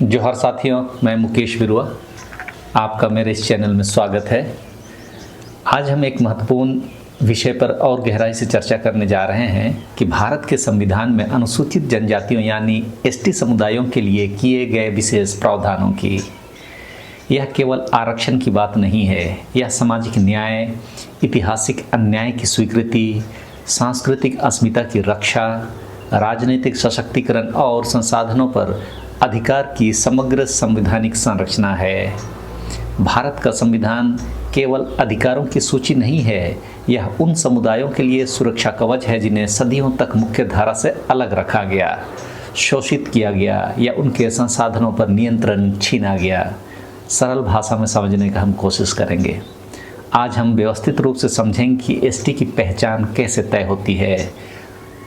जोहार साथियों, मैं मुकेश बिरुआ, आपका मेरे इस चैनल में स्वागत है। आज हम एक महत्वपूर्ण विषय पर और गहराई से चर्चा करने जा रहे हैं कि भारत के संविधान में अनुसूचित जनजातियों यानी एसटी समुदायों के लिए किए गए विशेष प्रावधानों की। यह केवल आरक्षण की बात नहीं है, यह सामाजिक न्याय, ऐतिहासिक अन्याय की स्वीकृति, सांस्कृतिक अस्मिता की रक्षा, राजनीतिक सशक्तिकरण और संसाधनों पर अधिकार की समग्र संवैधानिक संरचना है। भारत का संविधान केवल अधिकारों की सूची नहीं है, यह उन समुदायों के लिए सुरक्षा कवच है जिन्हें सदियों तक मुख्य धारा से अलग रखा गया, शोषित किया गया या उनके संसाधनों पर नियंत्रण छीना गया। सरल भाषा में समझने का हम कोशिश करेंगे। आज हम व्यवस्थित रूप से समझेंगे कि एसटी की पहचान कैसे तय होती है,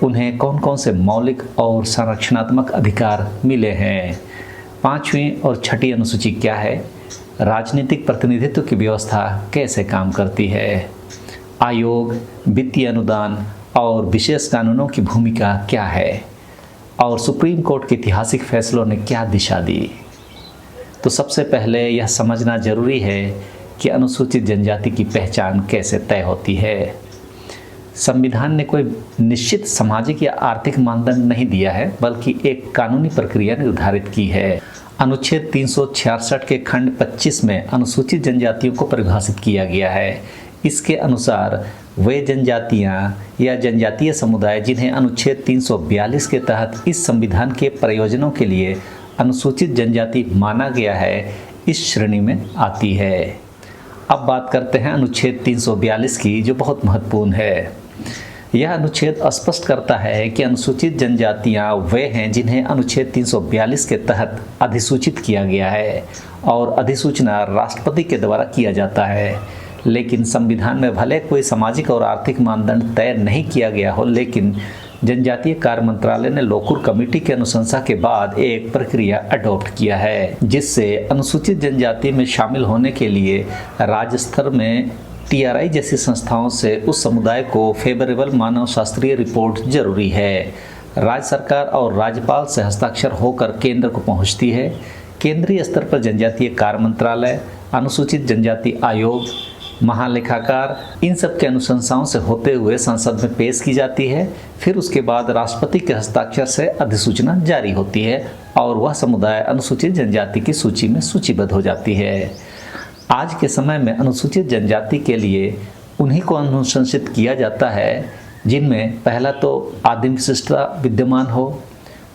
उन्हें कौन कौन से मौलिक और संरक्षणात्मक अधिकार मिले हैं, पांचवी और छठी अनुसूची क्या है, राजनीतिक प्रतिनिधित्व की व्यवस्था कैसे काम करती है, आयोग, वित्तीय अनुदान और विशेष कानूनों की भूमिका क्या है, और सुप्रीम कोर्ट के ऐतिहासिक फैसलों ने क्या दिशा दी। तो सबसे पहले यह समझना जरूरी है कि अनुसूचित जनजाति की पहचान कैसे तय होती है। संविधान ने कोई निश्चित सामाजिक या आर्थिक मानदंड नहीं दिया है, बल्कि एक कानूनी प्रक्रिया निर्धारित की है। अनुच्छेद 366 के खंड 25 में अनुसूचित जनजातियों को परिभाषित किया गया है। इसके अनुसार वे जनजातियां या जनजातीय समुदाय जिन्हें अनुच्छेद 342 के तहत इस संविधान के प्रयोजनों के लिए अनुसूचित जनजाति माना गया है, इस श्रेणी में आती है। अब बात करते हैं अनुच्छेद 342 की, जो बहुत महत्वपूर्ण है। यह अनुच्छेद स्पष्ट करता है कि अनुसूचित जनजातियां वे हैं जिन्हें अनुच्छेद 342 के तहत अधिसूचित किया गया है और अधिसूचना राष्ट्रपति के द्वारा किया जाता है। लेकिन संविधान में भले कोई सामाजिक और आर्थिक मानदंड तय नहीं किया गया हो, लेकिन जनजातीय कार्य मंत्रालय ने लोकुर कमेटी के अनुशंसा के बाद एक प्रक्रिया अडॉप्ट किया है, जिससे अनुसूचित जनजाति में शामिल होने के लिए राज्य स्तर में टीआरआई जैसी संस्थाओं से उस समुदाय को फेवरेबल मानव शास्त्रीय रिपोर्ट जरूरी है। राज्य सरकार और राज्यपाल से हस्ताक्षर होकर केंद्र को पहुंचती है। केंद्रीय स्तर पर जनजातीय कार्य मंत्रालय, अनुसूचित जनजाति आयोग, महालेखाकार, इन सब के अनुशंसाओं से होते हुए संसद में पेश की जाती है। फिर उसके बाद राष्ट्रपति के हस्ताक्षर से अधिसूचना जारी होती है और वह समुदाय अनुसूचित जनजाति की सूची में सूचीबद्ध हो जाती है। आज के समय में अनुसूचित जनजाति के लिए उन्हीं को अनुशंसित किया जाता है जिनमें पहला तो आदिम विशिष्टता विद्यमान हो,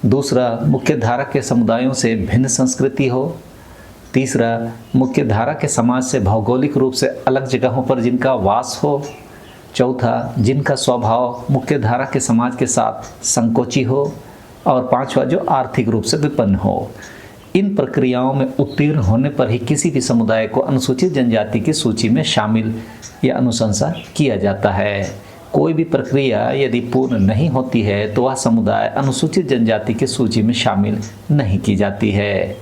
दूसरा मुख्य धारा के समुदायों से भिन्न संस्कृति हो, तीसरा मुख्य धारा के समाज से भौगोलिक रूप से अलग जगहों पर जिनका वास हो, चौथा जिनका स्वभाव मुख्य धारा के समाज के साथ संकोची हो, और पांचवा जो आर्थिक रूप से विपन्न हो। इन प्रक्रियाओं में उत्तीर्ण होने पर ही किसी भी समुदाय को अनुसूचित जनजाति की सूची में शामिल या अनुशंसा किया जाता है। कोई भी प्रक्रिया यदि पूर्ण नहीं होती है तो वह समुदाय अनुसूचित जनजाति की सूची में शामिल नहीं की जाती है।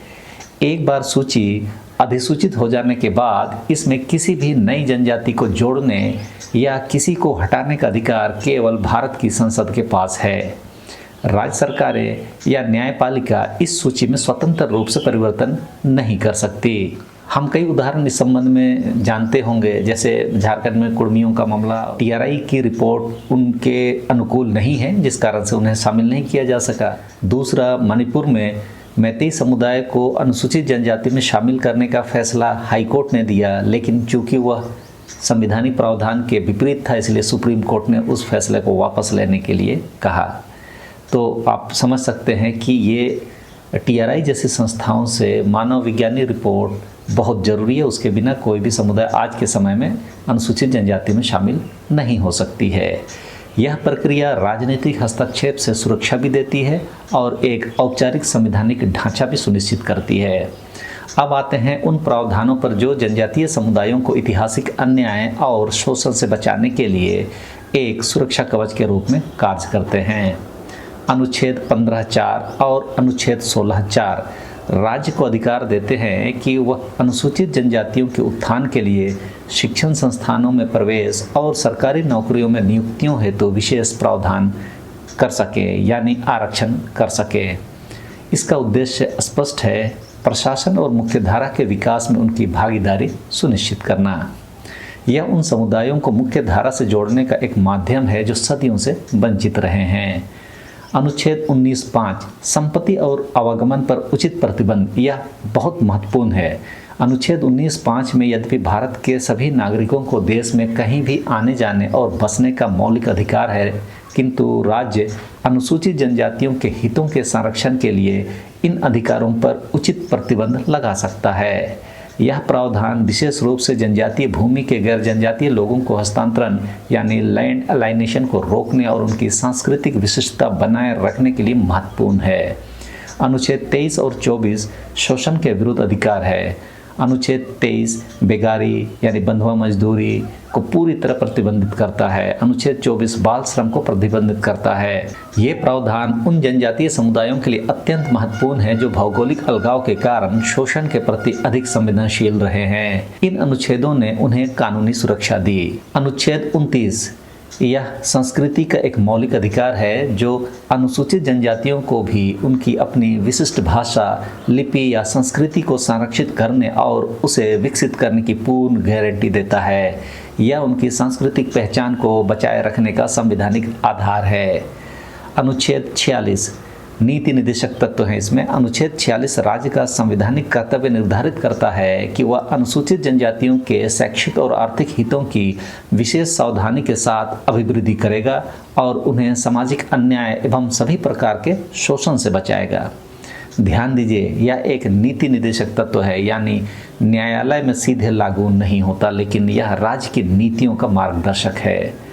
एक बार सूची अधिसूचित हो जाने के बाद इसमें किसी भी नई जनजाति को जोड़ने या किसी को हटाने का अधिकार केवल भारत की संसद के पास है। राज्य सरकारें या न्यायपालिका इस सूची में स्वतंत्र रूप से परिवर्तन नहीं कर सकती। हम कई उदाहरण इस संबंध में जानते होंगे, जैसे झारखंड में कुर्मियों का मामला, टीआरआई की रिपोर्ट उनके अनुकूल नहीं है जिस कारण से उन्हें शामिल नहीं किया जा सका। दूसरा, मणिपुर में मैतेई समुदाय को अनुसूचित जनजाति में शामिल करने का फैसला हाईकोर्ट ने दिया, लेकिन चूंकि वह संवैधानिक प्रावधान के विपरीत था, इसलिए सुप्रीम कोर्ट ने उस फैसले को वापस लेने के लिए कहा। तो आप समझ सकते हैं कि ये टीआरआई जैसी संस्थाओं से मानव विज्ञानी रिपोर्ट बहुत ज़रूरी है। उसके बिना कोई भी समुदाय आज के समय में अनुसूचित जनजाति में शामिल नहीं हो सकती है। यह प्रक्रिया राजनीतिक हस्तक्षेप से सुरक्षा भी देती है और एक औपचारिक संवैधानिक ढांचा भी सुनिश्चित करती है। अब आते हैं उन प्रावधानों पर जो जनजातीय समुदायों को ऐतिहासिक अन्याय और शोषण से बचाने के लिए एक सुरक्षा कवच के रूप में कार्य करते हैं। अनुच्छेद 15(4) और अनुच्छेद 16(4) राज्य को अधिकार देते हैं कि वह अनुसूचित जनजातियों के उत्थान के लिए शिक्षण संस्थानों में प्रवेश और सरकारी नौकरियों में नियुक्तियों हेतु विशेष प्रावधान कर सके, यानी आरक्षण कर सके। इसका उद्देश्य स्पष्ट है, प्रशासन और मुख्यधारा के विकास में उनकी भागीदारी सुनिश्चित करना। यह उन समुदायों को मुख्य धारा से जोड़ने का एक माध्यम है जो सदियों से वंचित रहे हैं। अनुच्छेद 19(5) संपत्ति और आवागमन पर उचित प्रतिबंध, यह बहुत महत्वपूर्ण है। अनुच्छेद 19(5) में यद्यपि भारत के सभी नागरिकों को देश में कहीं भी आने जाने और बसने का मौलिक अधिकार है, किंतु राज्य अनुसूचित जनजातियों के हितों के संरक्षण के लिए इन अधिकारों पर उचित प्रतिबंध लगा सकता है। यह प्रावधान विशेष रूप से जनजातीय भूमि के गैर जनजातीय लोगों को हस्तांतरण यानी लैंड अलाइनेशन को रोकने और उनकी सांस्कृतिक विशिष्टता बनाए रखने के लिए महत्वपूर्ण है। अनुच्छेद 23 और 24 शोषण के विरुद्ध अधिकार है। अनुच्छेद 23 बेगारी यानी बंधुआ मजदूरी को पूरी तरह प्रतिबंधित करता है। अनुच्छेद 24 बाल श्रम को प्रतिबंधित करता है। ये प्रावधान उन जनजातीय समुदायों के लिए अत्यंत महत्वपूर्ण है जो भौगोलिक अलगाव के कारण शोषण के प्रति अधिक संवेदनशील रहे हैं। इन अनुच्छेदों ने उन्हें कानूनी सुरक्षा दी। अनुच्छेद 29 यह संस्कृति का एक मौलिक अधिकार है जो अनुसूचित जनजातियों को भी उनकी अपनी विशिष्ट भाषा, लिपि या संस्कृति को संरक्षित करने और उसे विकसित करने की पूर्ण गारंटी देता है। यह उनकी सांस्कृतिक पहचान को बचाए रखने का संवैधानिक आधार है। अनुच्छेद 46 नीति निदेशक तत्व है इसमें। अनुच्छेद 46 राज्य का संवैधानिक कर्तव्य निर्धारित करता है कि वह अनुसूचित जनजातियों के शैक्षिक और आर्थिक हितों की विशेष सावधानी के साथ अभिवृद्धि करेगा और उन्हें सामाजिक अन्याय एवं सभी प्रकार के शोषण से बचाएगा। ध्यान दीजिए, यह एक नीति निदेशक तत्व है, यानी न्यायालय में सीधे लागू नहीं होता, लेकिन यह राज्य की नीतियों का मार्गदर्शक है।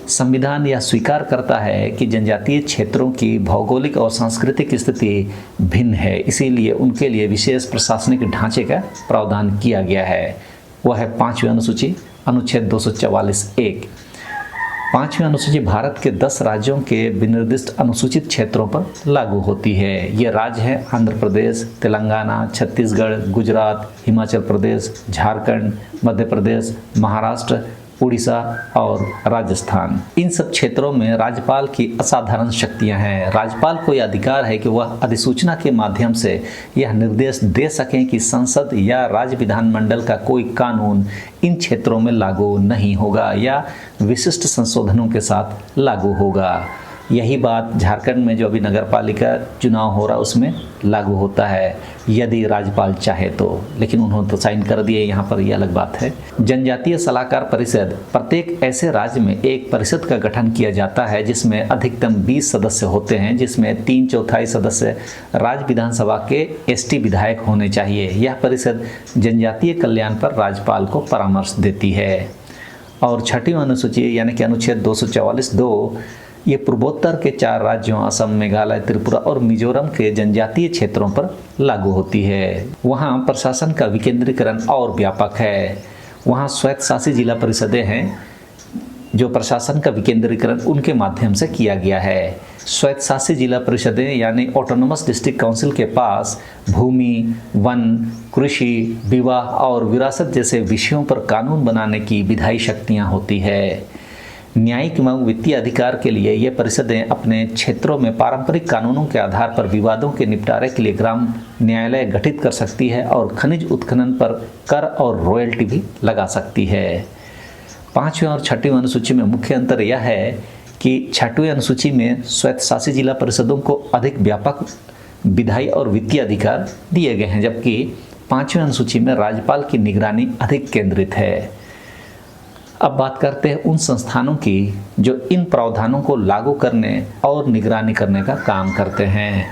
संविधान यह स्वीकार करता है कि जनजातीय क्षेत्रों की भौगोलिक और सांस्कृतिक स्थिति भिन्न है, इसीलिए उनके लिए विशेष प्रशासनिक ढांचे का प्रावधान किया गया है। वह है 5वीं अनुसूची, अनुच्छेद 244(1). 5वीं अनुसूची भारत के 10 राज्यों के विनिर्दिष्ट अनुसूचित क्षेत्रों पर लागू होती है। ये राज्य हैं आंध्र प्रदेश, तेलंगाना, छत्तीसगढ़, गुजरात, हिमाचल प्रदेश, झारखंड, मध्य प्रदेश, महाराष्ट्र, उड़ीसा और राजस्थान। इन सब क्षेत्रों में राज्यपाल की असाधारण शक्तियां हैं। राज्यपाल को यह अधिकार है कि वह अधिसूचना के माध्यम से यह निर्देश दे सकें कि संसद या राज्य विधानमंडल का कोई कानून इन क्षेत्रों में लागू नहीं होगा या विशिष्ट संशोधनों के साथ लागू होगा। यही बात झारखंड में जो अभी नगर पालिका चुनाव हो रहा उसमें लागू होता है, यदि राज्यपाल चाहे तो, लेकिन उन्होंने तो साइन कर दिए यहाँ पर, यह अलग बात है। जनजातीय सलाहकार परिषद, प्रत्येक ऐसे राज्य में एक परिषद का गठन किया जाता है जिसमें अधिकतम 20 सदस्य होते हैं, जिसमें 3/4 सदस्य राज्य विधानसभा के एसटी विधायक होने चाहिए। यह परिषद जनजातीय कल्याण पर राज्यपाल को परामर्श देती है। और 6वीं अनुसूची यानी कि अनुच्छेद 244(2) ये पूर्वोत्तर के 4 राज्यों असम, मेघालय, त्रिपुरा और मिजोरम के जनजातीय क्षेत्रों पर लागू होती है। वहाँ प्रशासन का विकेंद्रीकरण और व्यापक है। वहाँ स्वायत्त शासित जिला परिषदें हैं जो प्रशासन का विकेंद्रीकरण उनके माध्यम से किया गया है। स्वायत्त शासित जिला परिषदें यानी ऑटोनोमस डिस्ट्रिक्ट काउंसिल के पास भूमि, वन, कृषि, विवाह और विरासत जैसे विषयों पर कानून बनाने की विधायी शक्तियाँ होती है। न्यायिक एवं वित्तीय अधिकार के लिए ये परिषदें अपने क्षेत्रों में पारंपरिक कानूनों के आधार पर विवादों के निपटारे के लिए ग्राम न्यायालय गठित कर सकती है और खनिज उत्खनन पर कर और रॉयल्टी भी लगा सकती है। 5वीं और 6वीं अनुसूची में मुख्य अंतर यह है कि 6वीं अनुसूची में स्वायत्त शासित जिला परिषदों को अधिक व्यापक विधायी और वित्तीय अधिकार दिए गए हैं, जबकि 5वीं अनुसूची में राज्यपाल की निगरानी अधिक केंद्रित है। अब बात करते हैं उन संस्थानों की जो इन प्रावधानों को लागू करने और निगरानी करने का काम करते हैं।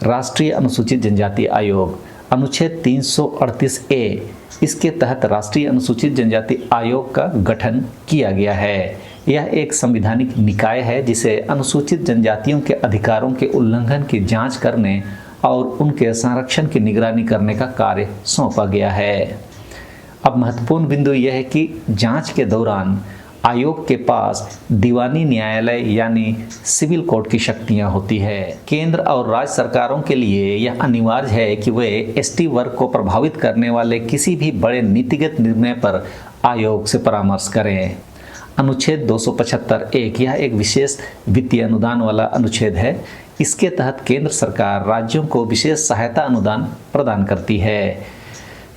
राष्ट्रीय अनुसूचित जनजाति आयोग, अनुच्छेद 338(a), इसके तहत राष्ट्रीय अनुसूचित जनजाति आयोग का गठन किया गया है। यह एक संवैधानिक निकाय है जिसे अनुसूचित जनजातियों के अधिकारों के उल्लंघन की जांच करने और उनके संरक्षण की निगरानी करने का कार्य सौंपा गया है। अब महत्वपूर्ण बिंदु यह है कि जांच के दौरान आयोग के पास दीवानी न्यायालय यानी सिविल कोर्ट की शक्तियां होती है। केंद्र और राज्य सरकारों के लिए यह अनिवार्य है कि वे एसटी वर्ग को प्रभावित करने वाले किसी भी बड़े नीतिगत निर्णय पर आयोग से परामर्श करें। अनुच्छेद 275(1) यह एक विशेष वित्तीय अनुदान वाला अनुच्छेद है। इसके तहत केंद्र सरकार राज्यों को विशेष सहायता अनुदान प्रदान करती है।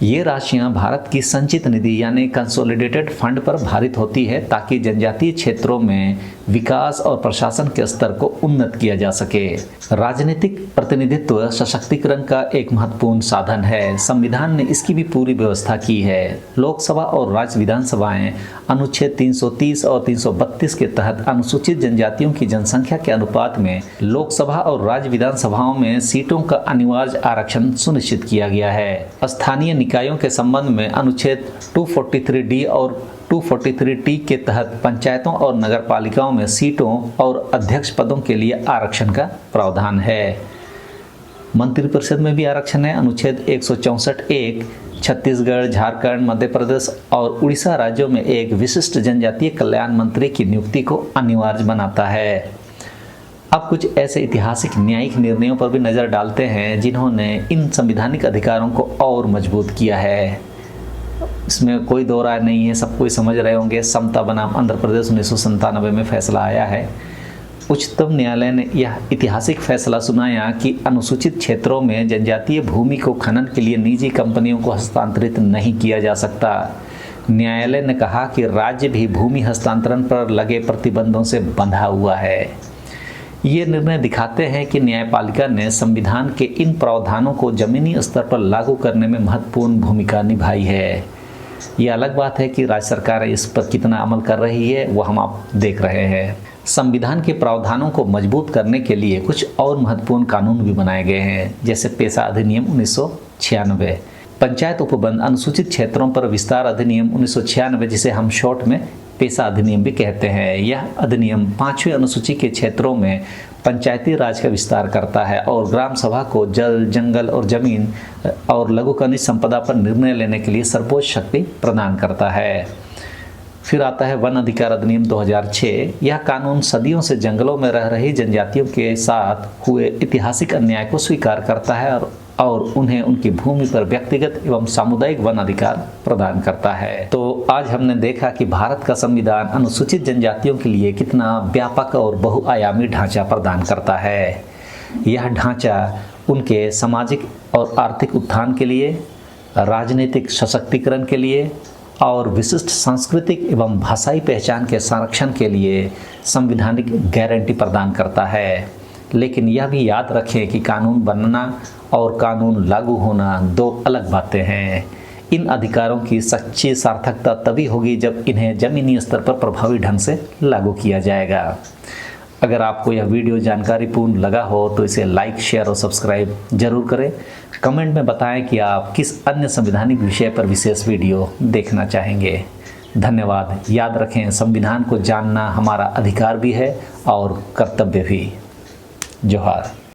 ये राशियां भारत की संचित निधि यानी कंसोलिडेटेड फंड पर भारित होती है ताकि जनजातीय क्षेत्रों में विकास और प्रशासन के स्तर को उन्नत किया जा सके। राजनीतिक प्रतिनिधित्व सशक्तिकरण का एक महत्वपूर्ण साधन है। संविधान ने इसकी भी पूरी व्यवस्था की है। लोकसभा और राज्य विधानसभाएं अनुच्छेद 330 और 332 के तहत अनुसूचित जनजातियों की जनसंख्या के अनुपात में लोकसभा और राज्य विधानसभाओं में सीटों का अनिवार्य आरक्षण सुनिश्चित किया गया है। स्थानीय निकायों के संबंध में अनुच्छेद 243D और 243T के तहत पंचायतों और नगरपालिकाओं में सीटों और अध्यक्ष पदों के लिए आरक्षण का प्रावधान है। मंत्रिपरिषद में भी आरक्षण है। अनुच्छेद 164(1) छत्तीसगढ़, झारखंड, मध्य प्रदेश और उड़ीसा राज्यों में एक विशिष्ट जनजातीय कल्याण मंत्री की नियुक्ति को अनिवार्य बनाता है। अब कुछ ऐसे ऐतिहासिक न्यायिक निर्णयों पर भी नज़र डालते हैं जिन्होंने इन संवैधानिक अधिकारों को और मजबूत किया है। इसमें कोई दो राय नहीं है, सब कोई समझ रहे होंगे। समता बनाम आंध्र प्रदेश 1997 में फैसला आया है। उच्चतम न्यायालय ने यह ऐतिहासिक फैसला सुनाया कि अनुसूचित क्षेत्रों में जनजातीय भूमि को खनन के लिए निजी कंपनियों को हस्तांतरित नहीं किया जा सकता। न्यायालय ने कहा कि राज्य भी भूमि हस्तांतरण पर लगे प्रतिबंधों से बंधा हुआ है। ये निर्णय दिखाते हैं कि न्यायपालिका ने संविधान के इन प्रावधानों को जमीनी स्तर पर लागू करने में महत्वपूर्ण भूमिका निभाई है। ये अलग बात है कि राज्य सरकार इस पर कितना अमल कर रही है, वो हम आप देख रहे हैं। संविधान के प्रावधानों को मजबूत करने के लिए कुछ और महत्वपूर्ण कानून भी बनाए गए हैं, जैसे पेशा अधिनियम 1996, पंचायत उपबंध अनुसूचित क्षेत्रों पर विस्तार अधिनियम 1996, जिसे हम शॉर्ट में पेशा अधिनियम भी कहते हैं। यह अधिनियम 5वीं अनुसूची के क्षेत्रों में पंचायती राज का विस्तार करता है और ग्राम सभा को जल, जंगल और जमीन और लघु खनिज संपदा पर निर्णय लेने के लिए सर्वोच्च शक्ति प्रदान करता है। फिर आता है वन अधिकार अधिनियम 2006। यह कानून सदियों से जंगलों में रह रही जनजातियों के साथ हुए ऐतिहासिक अन्याय को स्वीकार करता है और उन्हें उनकी भूमि पर व्यक्तिगत एवं सामुदायिक वन अधिकार प्रदान करता है। तो आज हमने देखा कि भारत का संविधान अनुसूचित जनजातियों के लिए कितना व्यापक और बहुआयामी ढांचा प्रदान करता है। यह ढांचा उनके सामाजिक और आर्थिक उत्थान के लिए, राजनीतिक सशक्तिकरण के लिए और विशिष्ट सांस्कृतिक एवं भाषाई पहचान के संरक्षण के लिए संवैधानिक गारंटी प्रदान करता है। लेकिन यह भी याद रखें कि कानून बनना और कानून लागू होना दो अलग बातें हैं। इन अधिकारों की सच्ची सार्थकता तभी होगी जब इन्हें जमीनी स्तर पर प्रभावी ढंग से लागू किया जाएगा। अगर आपको यह वीडियो जानकारीपूर्ण लगा हो तो इसे लाइक, शेयर और सब्सक्राइब जरूर करें। कमेंट में बताएं कि आप किस अन्य संवैधानिक विषय पर विशेष वीडियो देखना चाहेंगे। धन्यवाद। याद रखें, संविधान को जानना हमारा अधिकार भी है और कर्तव्य भी। जोहार।